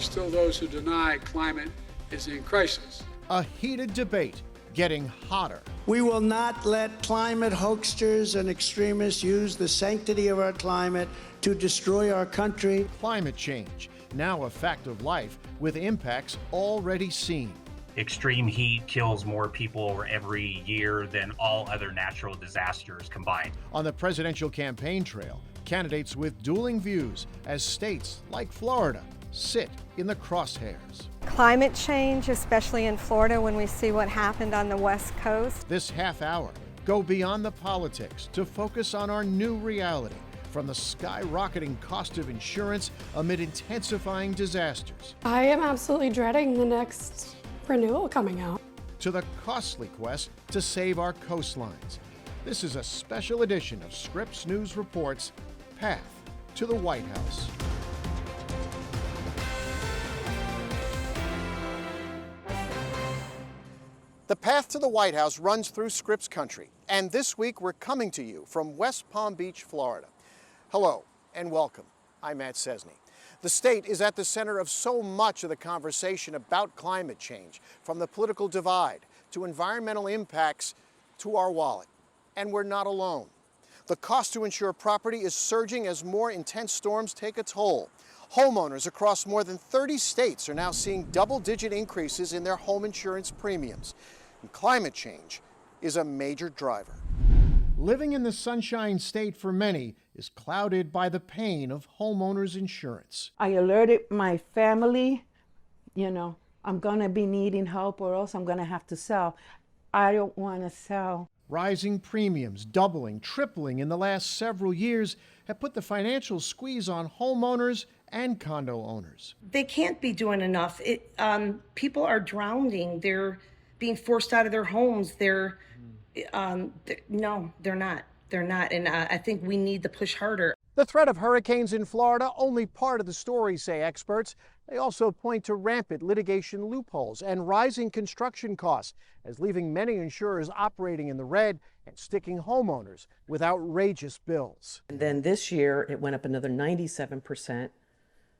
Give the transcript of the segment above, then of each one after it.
There's still those who deny climate is in crisis. A heated debate getting hotter. We will not let climate hoaxers and extremists use the sanctity of our climate to destroy our country. Climate change, now a fact of life with impacts already seen. Extreme heat kills more people every year than all other natural disasters combined. On the presidential campaign trail, candidates with dueling views as states like Florida sit in the crosshairs. Climate change, especially in Florida when we see what happened on the West Coast. This half hour, go beyond the politics to focus on our new reality, from the skyrocketing cost of insurance amid intensifying disasters. I am absolutely dreading the next renewal coming out. To the costly quest to save our coastlines. This is a special edition of Scripps News Report's Path to the White House. The path to the White House runs through Scripps country, and this week we're coming to you from West Palm Beach, Florida. Hello and welcome. I'm Matt Cesny. The state is at the center of so much of the conversation about climate change, from the political divide to environmental impacts to our wallet. And we're not alone. The cost to insure property is surging as more intense storms take a toll. Homeowners across more than 30 states are now seeing double-digit increases in their home insurance premiums. And climate change is a major driver. Living in the Sunshine State for many is clouded by the pain of homeowners insurance. I alerted my family, I'm gonna be needing help or else I'm gonna have to sell. I don't wanna sell. Rising premiums, doubling, tripling in the last several years have put the financial squeeze on homeowners and condo owners. They can't be doing enough. People are drowning. They're being forced out of their homes. No, they're not. They're not. And I think we need to push harder. The threat of hurricanes in Florida, only part of the story, say experts. They also point to rampant litigation loopholes and rising construction costs, as leaving many insurers operating in the red and sticking homeowners with outrageous bills. And then this year, it went up another 97%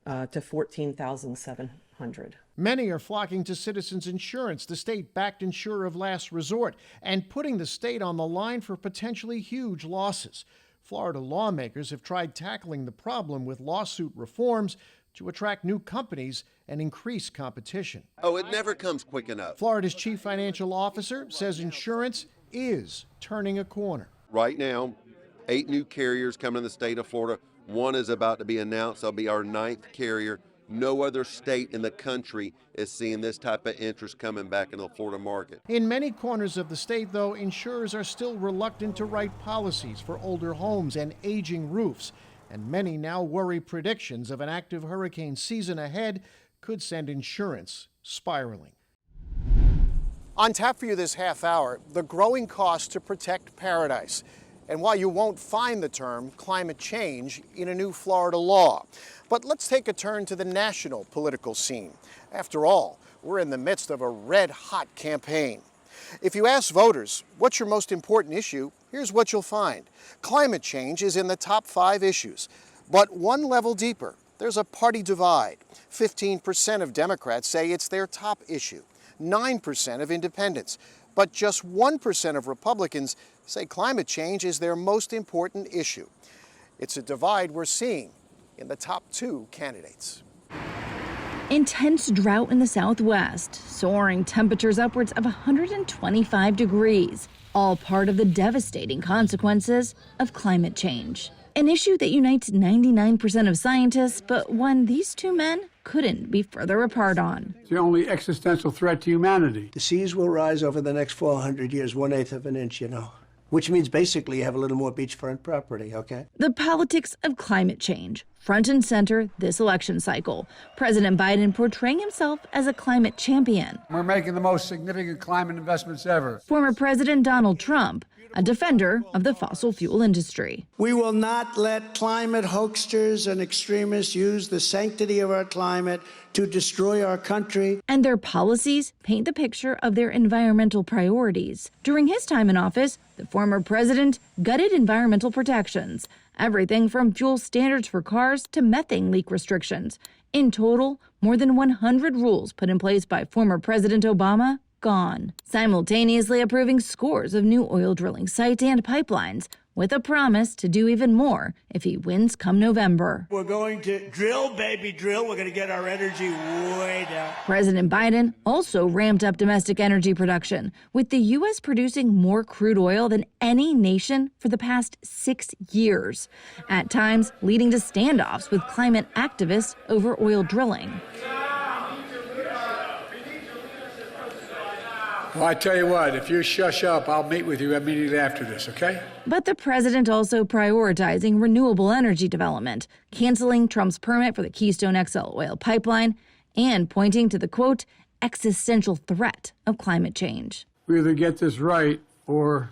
to $14,700. Many are flocking to Citizens Insurance, the state-backed insurer of last resort, and putting the state on the line for potentially huge losses. Florida lawmakers have tried tackling the problem with lawsuit reforms to attract new companies and increase competition. Oh, it never comes quick enough. Florida's chief financial officer says insurance is turning a corner. Right now, 8 new carriers coming in the state of Florida. One is about to be announced. That'll be our 9th carrier. No other state in the country is seeing this type of interest coming back into the Florida market. In many corners of the state, though, insurers are still reluctant to write policies for older homes and aging roofs. And many now worry predictions of an active hurricane season ahead could send insurance spiraling. On tap for you this half hour, the growing cost to protect paradise. And while you won't find the term climate change in a new Florida law. But let's take a turn to the national political scene. After all, we're in the midst of a red-hot campaign. If you ask voters, what's your most important issue? Here's what you'll find. Climate change is in the top 5 issues. But one level deeper, there's a party divide. 15% of Democrats say it's their top issue. 9% of independents. But just 1% of Republicans say climate change is their most important issue. It's a divide we're seeing in the top 2 candidates. Intense drought in the Southwest, soaring temperatures upwards of 125 degrees, all part of the devastating consequences of climate change. An issue that unites 99% of scientists, but one these two men couldn't be further apart on. It's the only existential threat to humanity. The seas will rise over the next 400 years, 1/8 of an inch, which means basically you have a little more beachfront property, okay? The politics of climate change, front and center this election cycle. President Biden portraying himself as a climate champion. We're making the most significant climate investments ever. Former President Donald Trump, a defender of the fossil fuel industry. We will not let climate hoaxers and extremists use the sanctity of our climate to destroy our country. And their policies paint the picture of their environmental priorities. During his time in office, the former president gutted environmental protections, everything from fuel standards for cars to methane leak restrictions, In total, more than 100 rules put in place by former President Obama gone, simultaneously approving scores of new oil drilling sites and pipelines, with a promise to do even more if he wins come November. We're going to drill, baby, drill. We're going to get our energy way down. President Biden also ramped up domestic energy production, with the U.S. producing more crude oil than any nation for the past 6 years, at times leading to standoffs with climate activists over oil drilling. Well, I tell you what, if you shush up, I'll meet with you immediately after this, okay? But the president also prioritizing renewable energy development, canceling Trump's permit for the Keystone XL oil pipeline, and pointing to the, quote, existential threat of climate change. We either get this right or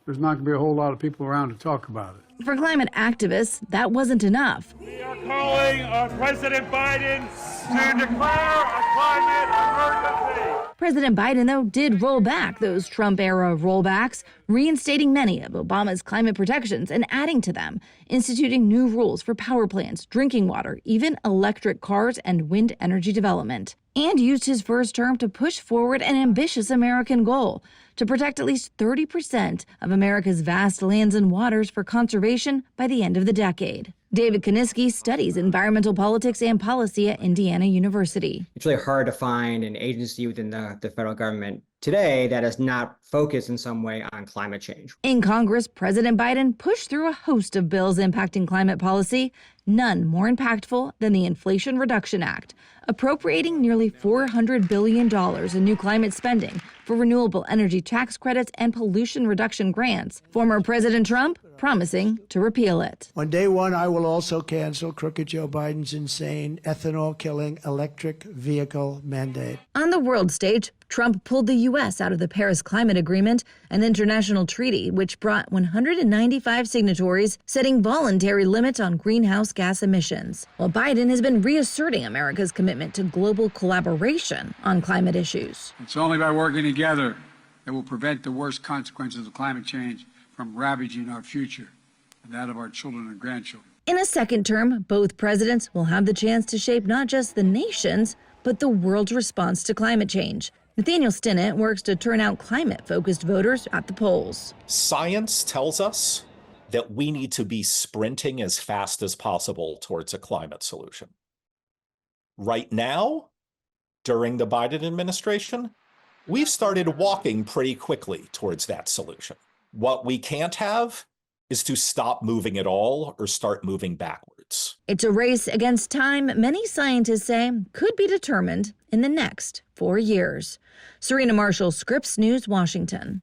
there's not going to be a whole lot of people around to talk about it. For climate activists, that wasn't enough. We are calling on President Biden to declare a climate emergency. President Biden, though, did roll back those Trump-era rollbacks, reinstating many of Obama's climate protections and adding to them, instituting new rules for power plants, drinking water, even electric cars and wind energy development, and used his first term to push forward an ambitious American goal to protect at least 30% of America's vast lands and waters for conservation by the end of the decade. David Koniski studies environmental politics and policy at Indiana University. It's really hard to find an agency within the federal government today that is not focused in some way on climate change. In Congress, President Biden pushed through a host of bills impacting climate policy, none more impactful than the Inflation Reduction Act, appropriating nearly $400 billion in new climate spending for renewable energy tax credits and pollution reduction grants. Former President Trump promising to repeal it. On day one, I will also cancel crooked Joe Biden's insane ethanol-killing electric vehicle mandate. On the world stage, Trump pulled the U.S. out of the Paris Climate Agreement, an international treaty which brought 195 signatories, setting voluntary limits on greenhouse gas emissions, while Biden has been reasserting America's commitment to global collaboration on climate issues. It's only by working together that we'll prevent the worst consequences of climate change from ravaging our future and that of our children and grandchildren. In a second term, both presidents will have the chance to shape not just the nation's, but the world's response to climate change. Nathaniel Stinnett works to turn out climate-focused voters at the polls. Science tells us that we need to be sprinting as fast as possible towards a climate solution. Right now, during the Biden administration, we've started walking pretty quickly towards that solution. What we can't have is to stop moving at all or start moving backwards. It's a race against time many scientists say could be determined in the next 4 years. Serena Marshall, Scripps News, Washington.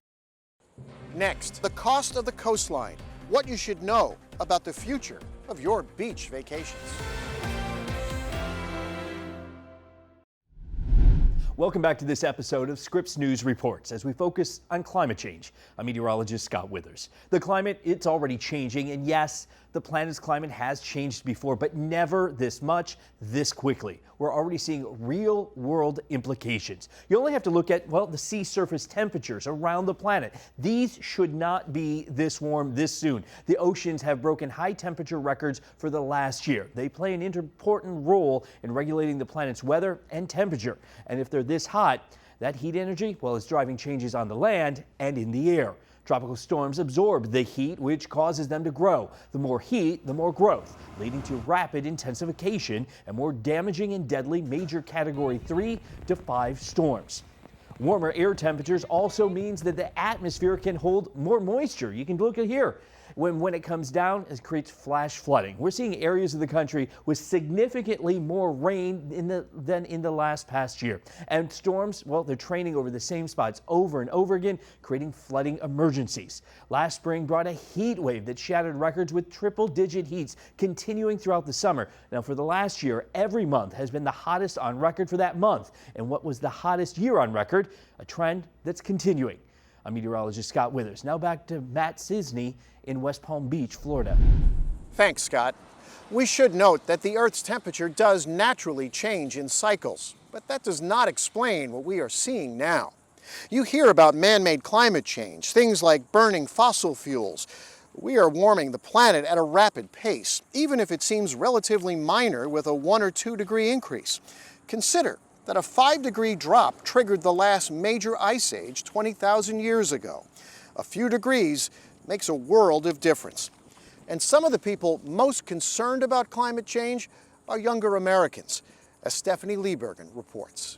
Next, the cost of the coastline. What you should know about the future of your beach vacations. Welcome back to this episode of Scripps News Reports as we focus on climate change. I'm meteorologist Scott Withers. The climate, it's already changing, and yes, the planet's climate has changed before, but never this much, this quickly. We're already seeing real-world implications. You only have to look at, well, the sea surface temperatures around the planet. These should not be this warm this soon. The oceans have broken high-temperature records for the last year. They play an important role in regulating the planet's weather and temperature. And if they're this hot, that heat energy, well, is driving changes on the land and in the air. Tropical storms absorb the heat, which causes them to grow. The more heat, the more growth, leading to rapid intensification and more damaging and deadly major Category 3 to 5 storms. Warmer air temperatures also means that the atmosphere can hold more moisture. You can look at here. When it comes down, it creates flash flooding. We're seeing areas of the country with significantly more rain than in the last past year. And storms, well, they're training over the same spots over and over again, creating flooding emergencies. Last spring brought a heat wave that shattered records with triple-digit heats continuing throughout the summer. Now, for the last year, every month has been the hottest on record for that month. And what was the hottest year on record? A trend that's continuing. I'm meteorologist Scott Withers. Now back to Matt Cisney in West Palm Beach, Florida. Thanks, Scott. We should note that the Earth's temperature does naturally change in cycles, but that does not explain what we are seeing now. You hear about man-made climate change, things like burning fossil fuels. We are warming the planet at a rapid pace, even if it seems relatively minor with a 1 or 2 degree increase. Consider that a 5-degree drop triggered the last major ice age 20,000 years ago. A few degrees makes a world of difference. And some of the people most concerned about climate change are younger Americans, as Stephanie Liebergen reports.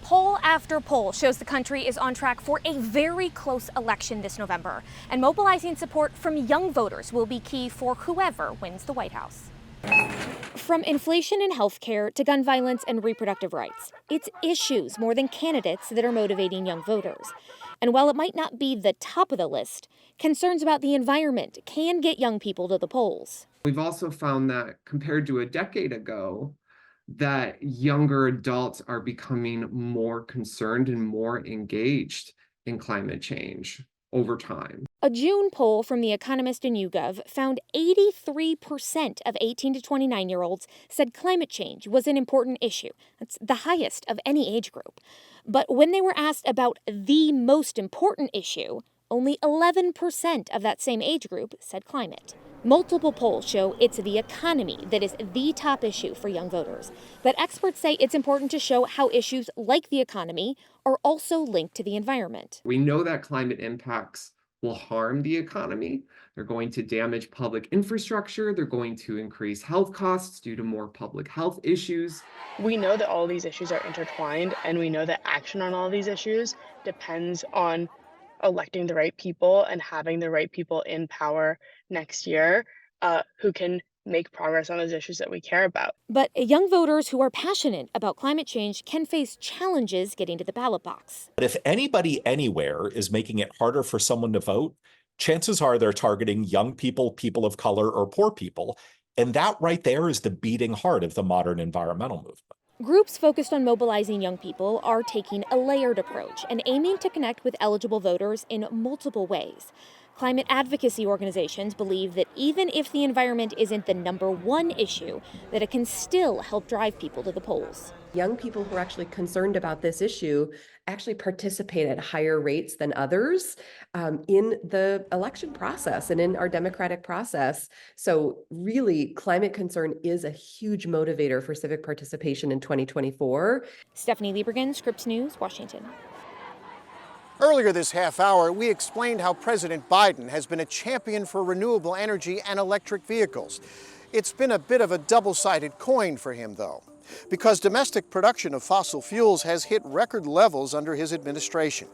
Poll after poll shows the country is on track for a very close election this November, and mobilizing support from young voters will be key for whoever wins the White House. From inflation in healthcare to gun violence and reproductive rights, it's issues more than candidates that are motivating young voters. And while it might not be the top of the list, concerns about the environment can get young people to the polls. We've also found that compared to a decade ago, that younger adults are becoming more concerned and more engaged in climate change over time. A June poll from The Economist and YouGov found 83% of 18 to 29-year-olds said climate change was an important issue. That's the highest of any age group. But when they were asked about the most important issue, only 11% of that same age group said climate. Multiple polls show it's the economy that is the top issue for young voters. But experts say it's important to show how issues like the economy are also linked to the environment. We know that climate impacts will harm the economy. They're going to damage public infrastructure. They're going to increase health costs due to more public health issues. We know that all these issues are intertwined, and we know that action on all these issues depends on electing the right people and having the right people in power next year who can make progress on those issues that we care about. But young voters who are passionate about climate change can face challenges getting to the ballot box. But if anybody anywhere is making it harder for someone to vote, chances are they're targeting young people, people of color, or poor people. And that right there is the beating heart of the modern environmental movement. Groups focused on mobilizing young people are taking a layered approach and aiming to connect with eligible voters in multiple ways. Climate advocacy organizations believe that even if the environment isn't the #1 issue, that it can still help drive people to the polls. Young people who are actually concerned about this issue actually participate at higher rates than others in the election process and in our democratic process. So really, climate concern is a huge motivator for civic participation in 2024. Stephanie Liebergen, Scripps News, Washington. Earlier this half hour, we explained how President Biden has been a champion for renewable energy and electric vehicles. It's been a bit of a double-sided coin for him, though, because domestic production of fossil fuels has hit record levels under his administration.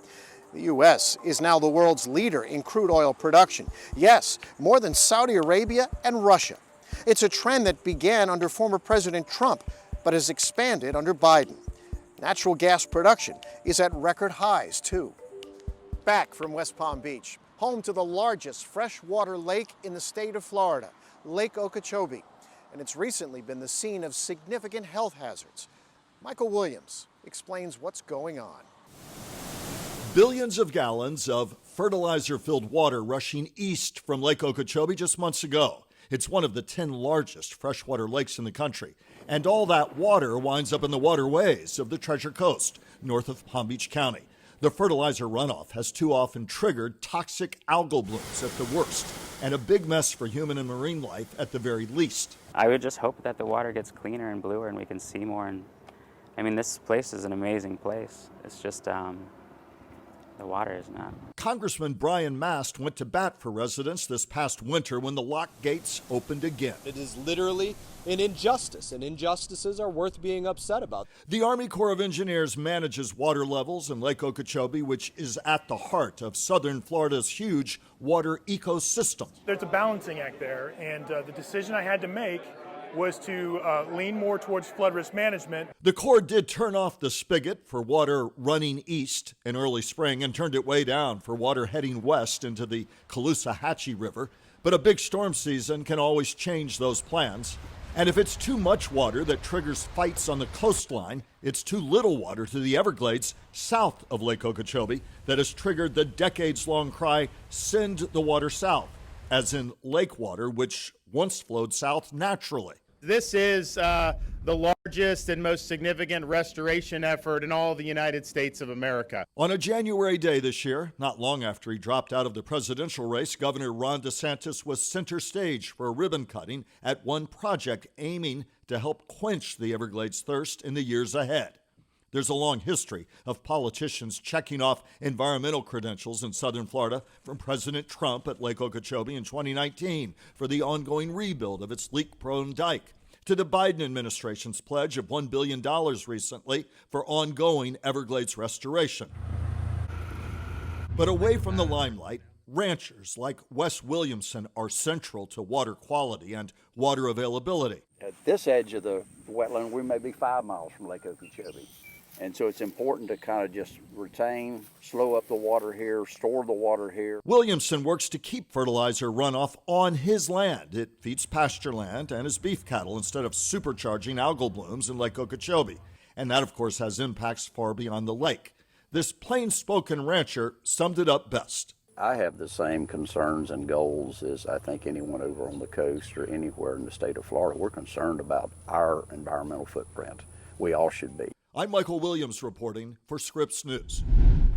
The U.S. is now the world's leader in crude oil production. Yes, more than Saudi Arabia and Russia. It's a trend that began under former President Trump, but has expanded under Biden. Natural gas production is at record highs, too. Back from West Palm Beach, home to the largest freshwater lake in the state of Florida, Lake Okeechobee. And it's recently been the scene of significant health hazards. Michael Williams explains what's going on. Billions of gallons of fertilizer-filled water rushing east from Lake Okeechobee just months ago. It's one of the 10 largest freshwater lakes in the country. And all that water winds up in the waterways of the Treasure Coast, north of Palm Beach County. The fertilizer runoff has too often triggered toxic algal blooms at the worst, and a big mess for human and marine life at the very least. I would just hope that the water gets cleaner and bluer and we can see more. And I mean, this place is an amazing place. It's just the water is not. Congressman Brian Mast went to bat for residents this past winter when the lock gates opened again. It is literally an injustice, and injustices are worth being upset about. The Army Corps of Engineers manages water levels in Lake Okeechobee, which is at the heart of southern Florida's huge water ecosystem. There's a balancing act there, and the decision I had to make was to lean more towards flood risk management. The Corps did turn off the spigot for water running east in early spring and turned it way down for water heading west into the Caloosahatchee River. But a big storm season can always change those plans. And if it's too much water that triggers fights on the coastline, it's too little water to the Everglades south of Lake Okeechobee that has triggered the decades-long cry, "Send the water south," as in lake water, which once flowed south naturally. This is the largest and most significant restoration effort in all of the United States of America. On a January day this year, not long after he dropped out of the presidential race, Governor Ron DeSantis was center stage for a ribbon cutting at one project aiming to help quench the Everglades' thirst in the years ahead. There's a long history of politicians checking off environmental credentials in southern Florida, from President Trump at Lake Okeechobee in 2019 for the ongoing rebuild of its leak-prone dike, to the Biden administration's pledge of $1 billion recently for ongoing Everglades restoration. But away from the limelight, ranchers like Wes Williamson are central to water quality and water availability. At this edge of the wetland, we may be 5 miles from Lake Okeechobee. And so it's important to kind of just retain, slow up the water here, store the water here. Williamson works to keep fertilizer runoff on his land. It feeds pasture land and his beef cattle instead of supercharging algal blooms in Lake Okeechobee. And that, of course, has impacts far beyond the lake. This plain-spoken rancher summed it up best. I have the same concerns and goals as I think anyone over on the coast or anywhere in the state of Florida. We're concerned about our environmental footprint. We all should be. I'm Michael Williams reporting for Scripps News.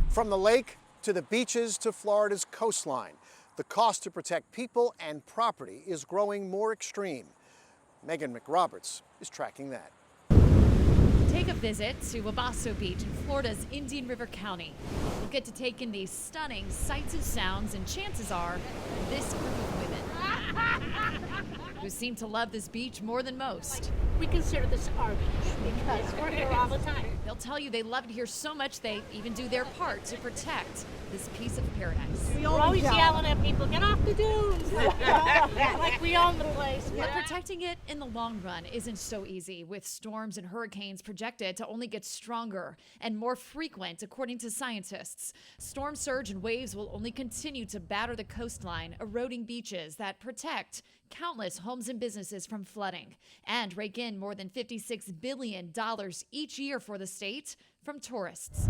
From the lake to the beaches to Florida's coastline, the cost to protect people and property is growing more extreme. Megan McRoberts is tracking that. Take a visit to Wabasso Beach in Florida's Indian River County. You'll get to take in these stunning sights and sounds, and chances are this group of women who seem to love this beach more than most. We consider this our beach because we're here all the time. They'll tell you they love it here so much they even do their part to protect this piece of paradise. We're always yelling at people, get off the dunes, like we own the place. But protecting it in the long run isn't so easy, with storms and hurricanes projected to only get stronger and more frequent, according to scientists. Storm surge and waves will only continue to batter the coastline, eroding beaches that protect countless homes and businesses from flooding, and rake in more than $56 billion each year for the state from tourists.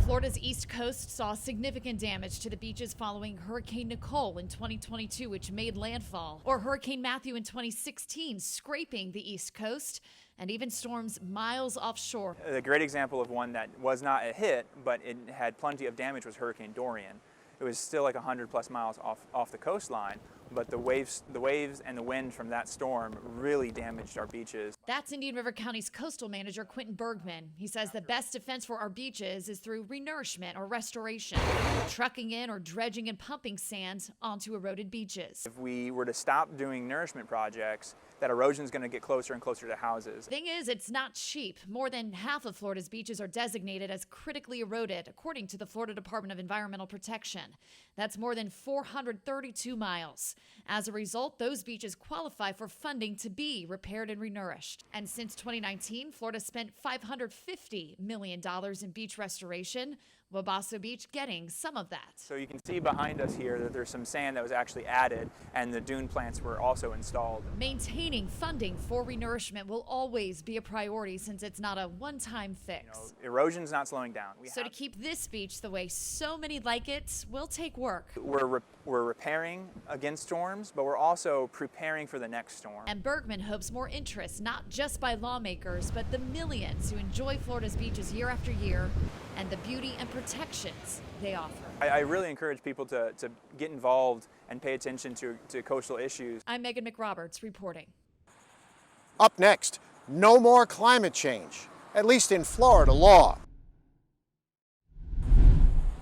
Florida's East Coast saw significant damage to the beaches following Hurricane Nicole in 2022, which made landfall, or Hurricane Matthew in 2016, scraping the East Coast, and even storms miles offshore. A great example of one that was not a hit, but it had plenty of damage, was Hurricane Dorian. It was still like 100+ miles off the coastline, but the waves and the wind from that storm really damaged our beaches. That's Indian River County's coastal manager, Quentin Bergman. He says the best defense for our beaches is through renourishment or restoration, trucking in or dredging and pumping sand onto eroded beaches. If we were to stop doing nourishment projects, that erosion is going to get closer and closer to houses. Thing is, it's not cheap. More than half of Florida's beaches are designated as critically eroded, according to the Florida Department of Environmental Protection. That's more than 432 miles. As a result, those beaches qualify for funding to be repaired and renourished. And since 2019, Florida spent $550 million in beach restoration, Wabasso Beach getting some of that. So you can see behind us here that there's some sand that was actually added, and the dune plants were also installed. Maintaining funding for renourishment will always be a priority, since it's not a one-time fix. Erosion's not slowing down. To keep this beach the way so many like it will take work. We're repairing against storms, but we're also preparing for the next storm. And Bergman hopes more interest, not just by lawmakers, but the millions who enjoy Florida's beaches year after year, and the beauty and protections they offer. I really encourage people to get involved and pay attention to coastal issues. I'm Megan McRoberts reporting. Up next, no more climate change, at least in Florida law.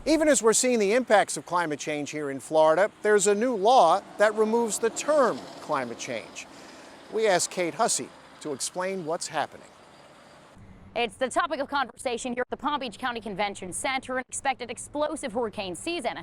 Even as we're seeing the impacts of climate change here in Florida, there's a new law that removes the term climate change. We asked Kate Hussey to explain what's happening. It's the topic of conversation here at the Palm Beach County Convention Center, an expected explosive hurricane season.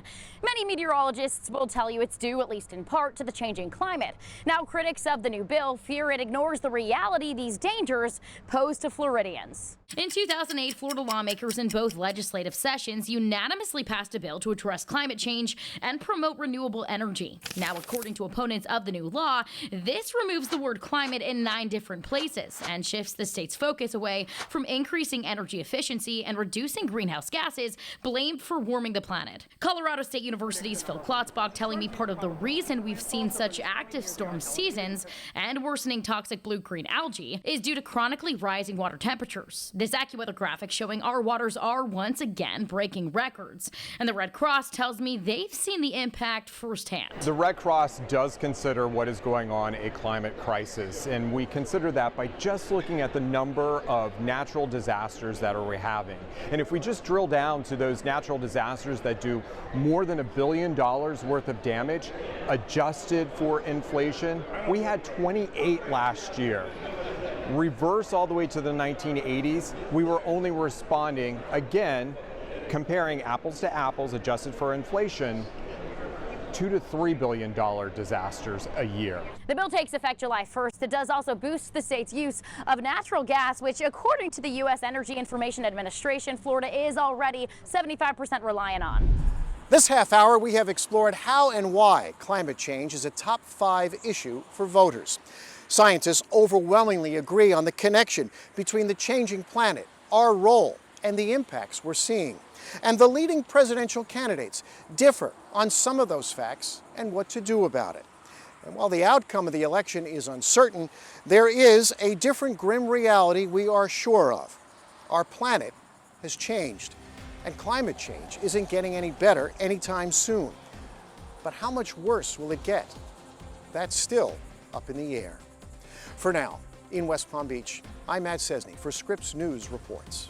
Many meteorologists will tell you it's due, at least in part, to the changing climate. Now, critics of the new bill fear it ignores the reality these dangers pose to Floridians. In 2008, Florida lawmakers in both legislative sessions unanimously passed a bill to address climate change and promote renewable energy. Now, according to opponents of the new law, this removes the word climate in 9 different places and shifts the state's focus away from increasing energy efficiency and reducing greenhouse gases blamed for warming the planet. Colorado State University's Phil Klotzbach telling me part of the reason we've seen such active storm seasons and worsening toxic blue-green algae is due to chronically rising water temperatures. This AccuWeather graphic showing our waters are once again breaking records. And the Red Cross tells me they've seen the impact firsthand. The Red Cross does consider what is going on a climate crisis, and we consider that by just looking at the number of natural disasters that we're having. And if we just drill down to those natural disasters that do more than $1 billion worth of damage, adjusted for inflation, we had 28 last year. Reverse all the way to the 1980s, we were only responding, again, comparing apples to apples, adjusted for inflation, $2 to $3 billion disasters a year. The bill takes effect July 1st. It does also boost the state's use of natural gas, which, according to the U.S. Energy Information Administration, Florida is already 75% reliant on. This half hour, we have explored how and why climate change is a top 5 issue for voters. Scientists overwhelmingly agree on the connection between the changing planet, our role, and the impacts we're seeing. And the leading presidential candidates differ on some of those facts and what to do about it. And while the outcome of the election is uncertain, there is a different grim reality we are sure of. Our planet has changed, and climate change isn't getting any better anytime soon. But how much worse will it get? That's still up in the air. For now, in West Palm Beach, I'm Matt Cesny for Scripps News Reports.